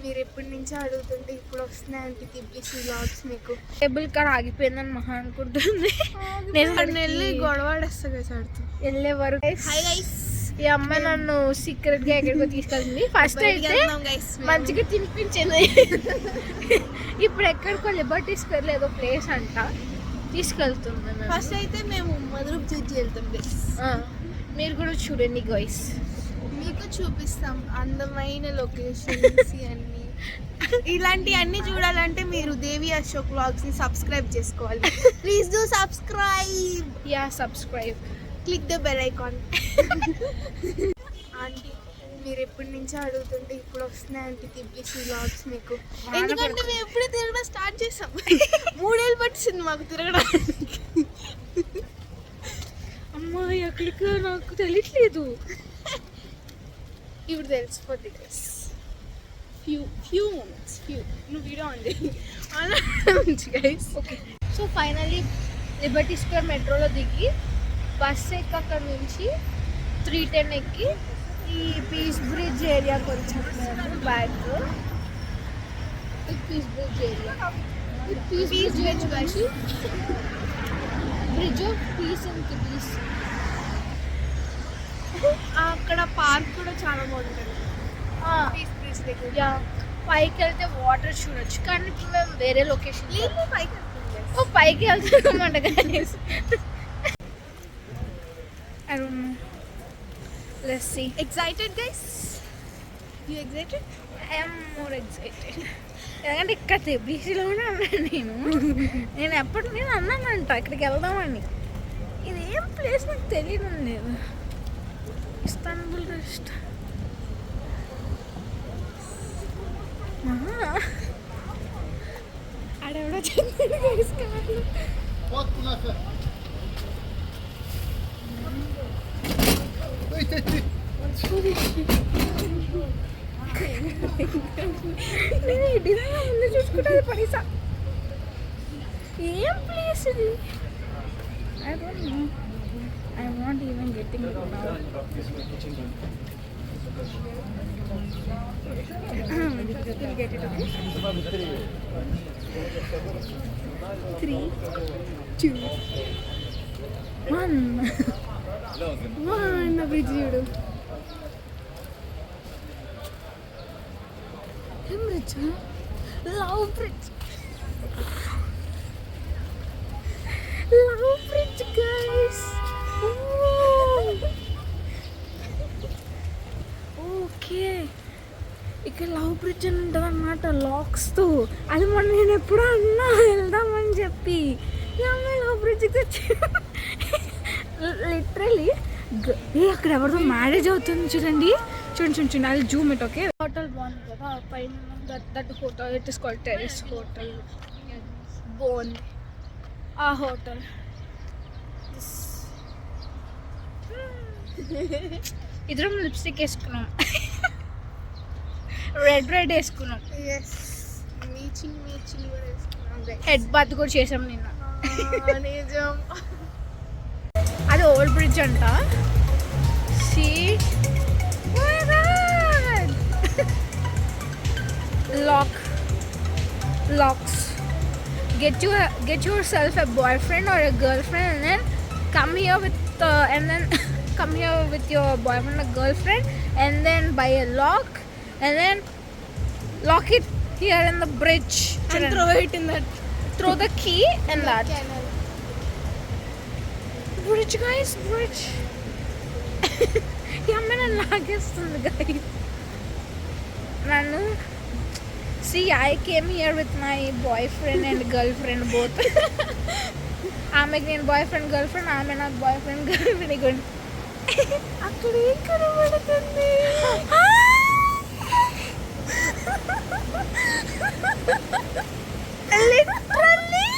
మీరు ఎప్పటి నుంచో అడుగుతుంటే ఇప్పుడు వస్తున్నాయంటే తిప్పేసి వ్లాగ్స్ మీకు టేబుల్ కాడ ఆగిపోయిందని మహా అనుకుంటుంది. నేను వెళ్ళి గొడవాడేస్తా కదా సార్తో వెళ్ళే వరకు. ఈ అమ్మాయి నన్ను సీక్రెట్ గా ఎక్కడికో తీసుకెళ్తుంది. ఫస్ట్ అయితే మంచిగా తినిపించింది. ఇప్పుడు ఎక్కడికో లిబర్టీ స్క్వేర్ ఏదో ప్లేస్ అంట తీసుకెళ్తుంది. ఫస్ట్ అయితే మేము మధురకు చూసి వెళ్తాం గైస్. మీరు కూడా చూడండి గైస్, మీకు చూపిస్తాం అందమైన లొకేషన్స్ అన్ని. ఇలాంటి అన్ని చూడాలంటే మీరు దేవి అశోక్ వ్లాగ్స్ ని సబ్స్క్రైబ్ చేసుకోవాలి. Please do subscribe. Yeah subscribe, click the bell icon. Aunty మీరు ఎప్పటి నుంచో అడుగుతుంటే ఇప్పుడు వస్తున్నాయంటే తిప్పేసి వ్లాగ్స్ మీకు. ఎందుకంటే మేము ఎప్పుడే తిరగడం స్టార్ట్ చేసాం. 3 ఏళ్ళు పట్టింది మాకు తిరగడానికి. అమ్మాయి అక్కడికి నాకు తెలియట్లేదు. ఇప్పుడు తెలిసిపోద్ది గైస్. ఫ్యూ మూమెంట్స్ నువ్వు వీడియో ఉంది మంచి guys. Okay, so finally Liberty Square మెట్రోలో దిగి బస్ ఎక్కి అక్కడ నుంచి 310 ఎక్కి ఈ పీస్ బ్రిడ్జ్ ఏరియాకి వచ్చాము. Back Peace Bridge area, Peace Bridge వచ్చి bridge of peace and peace. అక్కడ పార్క్ కూడా చాలా బాగుంటుంది. పీస్ బ్రిడ్జ్ దగ్గర పైకి వెళ్తే వాటర్ చూడొచ్చు. కానీ ఇప్పుడు మేము వేరే లొకేషన్ పైకి వెళ్తున్నామంట guys. I don't know. Let's see. Excited guys? You excited? I am more excited. ఎందుకంటే ఇక్కడ తెబీసీలోనే ఉన్నాను నేను ఎప్పటి నేను అన్నానంట ఇక్కడికి వెళ్దామని. ఇదేం ప్లేస్ నాకు తెలియడం లేదు. Istanbul rest. ఆడెవడో చెప్పాడు గైస్ కాదు. నేను ఈ డిజైన్ ముందు చూసుకుంటే పైసా ఏం ప్లేస్ ఇది. I don't know. I want even getting it now. We'll get it, okay? 3, 2, 1. నా బ్రిడ్జ్ చూడు. ఏం bridge? Love bridge. Love bridge guys. Okay, ఇక్కడ లవ్ బ్రిడ్జ్ అని ఉంటుంది అన్నమాట లాక్స్తో. అది మొన్న నేను ఎప్పుడూ అన్నా వెళ్దామని చెప్పి లవ్ బ్రిడ్జ్కి తెచ్చి లిటరలీ అక్కడ ఎవరితో మ్యారేజ్ అవుతుంది చూడండి. చూడండి అది జూమ్ ఇట్. ఓకే, హోటల్ బాగుంది కదా పైన. That hotel it is called terrace hotel బాగుంది. ఆ హోటల్ ఇద్దరం లిప్స్టిక్ వేసుకున్నాం. రెడ్ వేసుకున్నాం. హెడ్ బాత్ కూడా చేసాం నిన్న. నిజం. అది ఓల్డ్ బ్రిడ్జ్ అంట. See locks. Get yourself a boyfriend or a girlfriend and then come here with your boyfriend or girlfriend and then buy a lock and then lock it here in the bridge and throw the key in that bridge guys. Bridge. యమ్మన లాగేస్తుంది guys. నన్ను see I came here with my boyfriend and girlfriend both. ఆమెకి నేను boyfriend girlfriend, ఆమె నాకు boyfriend girlfriend. ఇక్కడ అక్కడ ఏం కనబడుతుంది? లిటరల్లీ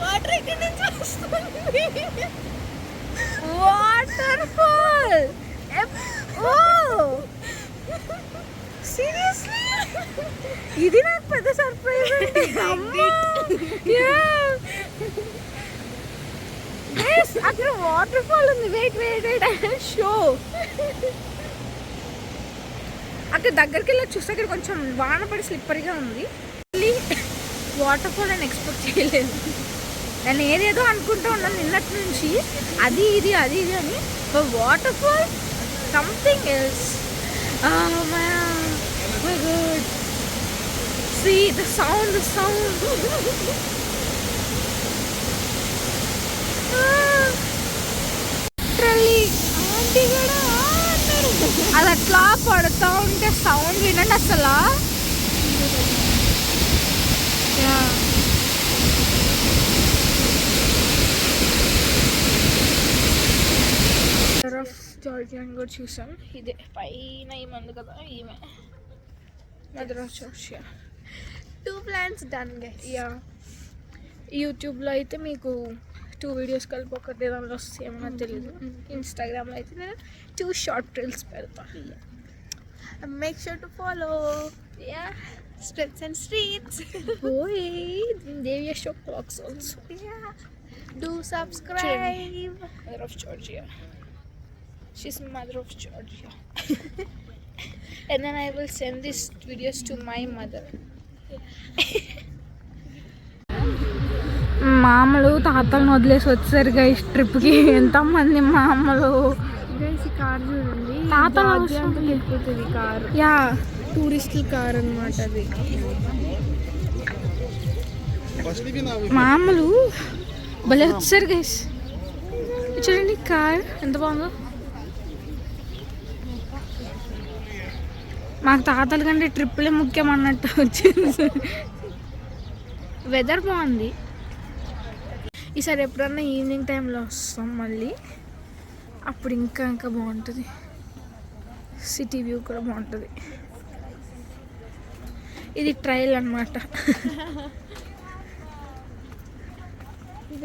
వాటర్ ఇక్కడ నుంచి వస్తుంది. Water fall. ఓ సీరియస్లీ ఇది నాకు పెద్ద సర్ప్రైజ్ అండి. అక్కడ వాటర్ ఫాల్ ఉంది. Wait show. అక్కడ దగ్గరికి వెళ్ళి చూస్తే అక్కడ కొంచెం వాన పడి స్లిప్పరీగా ఉంది. మళ్ళీ వాటర్ ఫాల్ అని ఎక్స్పెక్ట్ చేయలేదు. నేను ఏదేదో అనుకుంటూ ఉన్నాను నిన్నటి నుంచి, అది ఇది అని. Water fall something else. My God, see the sound. అది అట్లా పడుతూ ఉంటే సౌండ్ వినండి అసలు. జార్జియన్ కూడా చూసాం. ఇదే పైన ఏమంది కదా, ఈమె mother of Georgia. 2 plans done guys. Yeah, యూట్యూబ్లో అయితే మీకు 2 వీడియోస్ కలిపి ఒకటి దానిలో వస్తాయి, ఏమన్నా తెలియదు. ఇన్స్టాగ్రామ్లో అయితే నేను 2 షార్ట్ రీల్స్ పెడతా. Make sure to follow. Yeah, straits and streets. ఓయ్, Devi Ashok blogs also. Yeah, do subscribe. Mother of Georgia. She's mother of Georgia. And then I will send these videos to my mother. మామలు తాతలను వదిలేసి వచ్చారు guys ట్రిప్కి. ఎంతమంది మామలు guys. ఈ car చూడండి, తాతలు వెళ్ళిపోతుంది కారు. యా, టూరిస్టుల కార్ అనమాట అది. మామలు భలే వచ్చారు గైస్. చూడండి కార్ ఎంత బాగుందో. మాకు తాతల కంటే ట్రిప్పులే ముఖ్యం అన్నట్టు వచ్చింది. వెదర్ బాగుంది. ఈసారి ఎప్పుడన్నా ఈవినింగ్ టైంలో వస్తాం మళ్ళీ, అప్పుడు ఇంకా బాగుంటుంది. సిటీ వ్యూ కూడా బాగుంటుంది. ఇది ట్రయల్ అన్నమాట.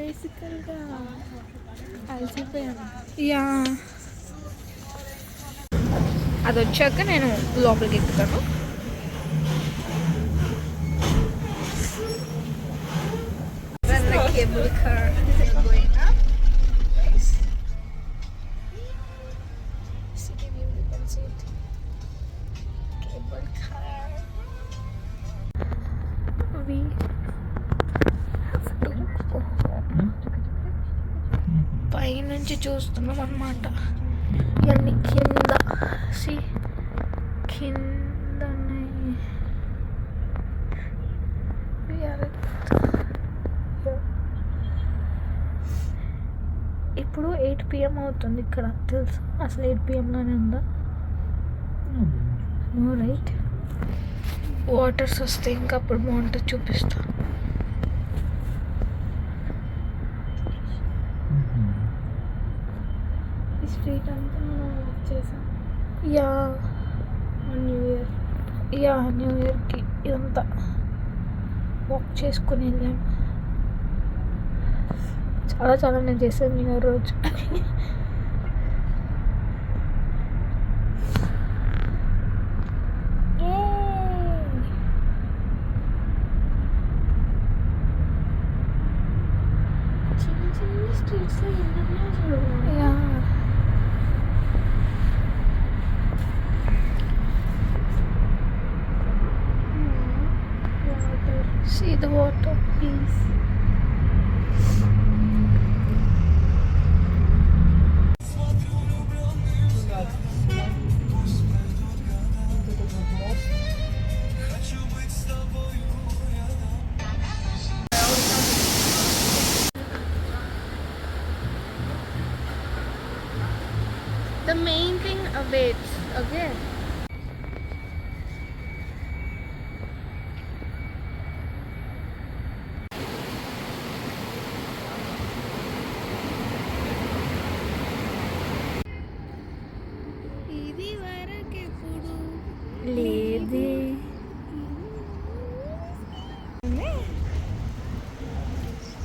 బేసికల్గా అలసిపోయాను. యా, అది వచ్చాక నేను లోపలికి ఎక్కుతాను. Cable car going up. City view, you can see it. Cable car. We have to go home. పై నుంచి చూస్తున్నాం అన్నమాట. ఇవన్నీ కింద కిందనే. ఇప్పుడు 8 PM అవుతుంది ఇక్కడ. తెలుసు అసలు 8 PMలోనే ఉందా? No right. వాటర్స్ వస్తే ఇంకా అప్పుడు బాగుంటుంది, చూపిస్తా. ఈ స్ట్రీట్ అంతా మనం వాక్ చేసాం. యా, న్యూ ఇయర్కి ఇదంతా వాక్ చేసుకుని వెళ్ళాము. చాలా నేను చేశాను న్యూ ఇయర్ రోజు. చిన్న స్ట్రీట్స్లో water. See the water, please. The main thing awaits, okay? ఇది వరకెప్పుడు లేదే.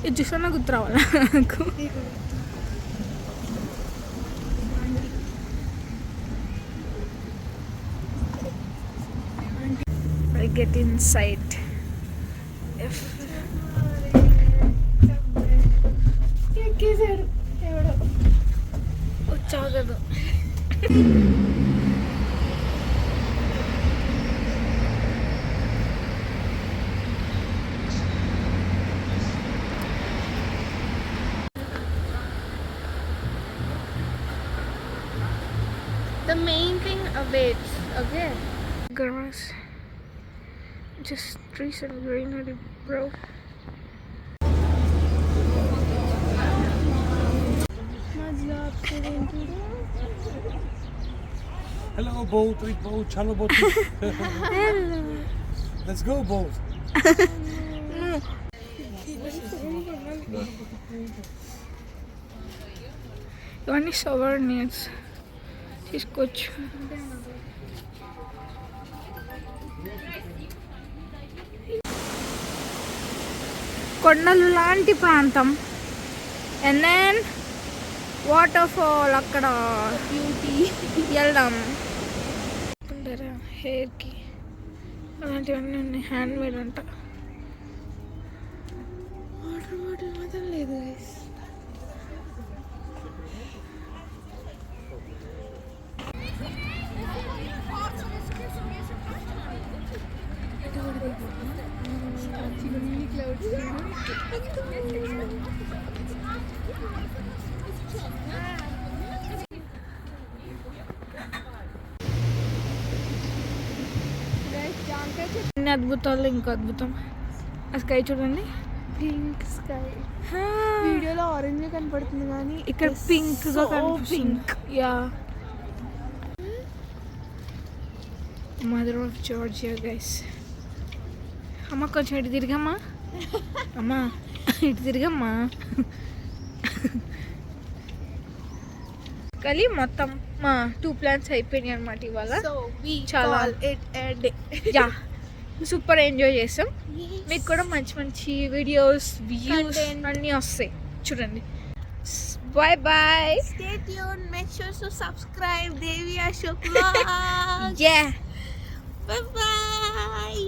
ఇది చూసా గుర్తు రావాలా నాకు. Get inside. If వచ్చాగదు. the main thing awaits. Okay. Grass. Just trees and greenery, bro. Hello, boat, chalo boat. Hello. Let's go, boat. ఇవన్నీ సోవర్నియర్స్ తీసుకోవచ్చు. కొండలు లాంటి ప్రాంతం అండ్ దెన్ వాటర్ ఫాల్ అక్కడ బ్యూటీ వెళ్దాం. హెయిర్కి అలాంటివన్నీ ఉన్నాయి, హ్యాండ్ మేడ్ అంట. వాటర్ బాటిల్ మాత్రం లేదు గైస్. అన్ని అద్భుతాలు ఇంకో అద్భుతం. ఆ స్కై చూడండి, పింక్ స్కై. వీడియోలో ఆరెంజ్ కనపడుతుంది కానీ ఇక్కడ పింక్ గా కనిపిస్తుంది. Yeah, mother of Georgia guys. అమ్మ కొంచెం ఇటు తిరిగమ్మా, అమ్మా ఇటు తిరిగమ్మా. కానీ మొత్తం మా 2 ప్లాన్స్ అయిపోయినాయి అనమాట ఇవాళ. చాలా యా సూపర్ ఎంజాయ్ చేసాం. మీకు కూడా మంచి మంచి వీడియోస్, వ్యూస్ అన్నీ వస్తాయి చూడండి. Bye bye. Stay tuned. Make sure to subscribe Devi Ashok Vlog. Yeah. Bye bye.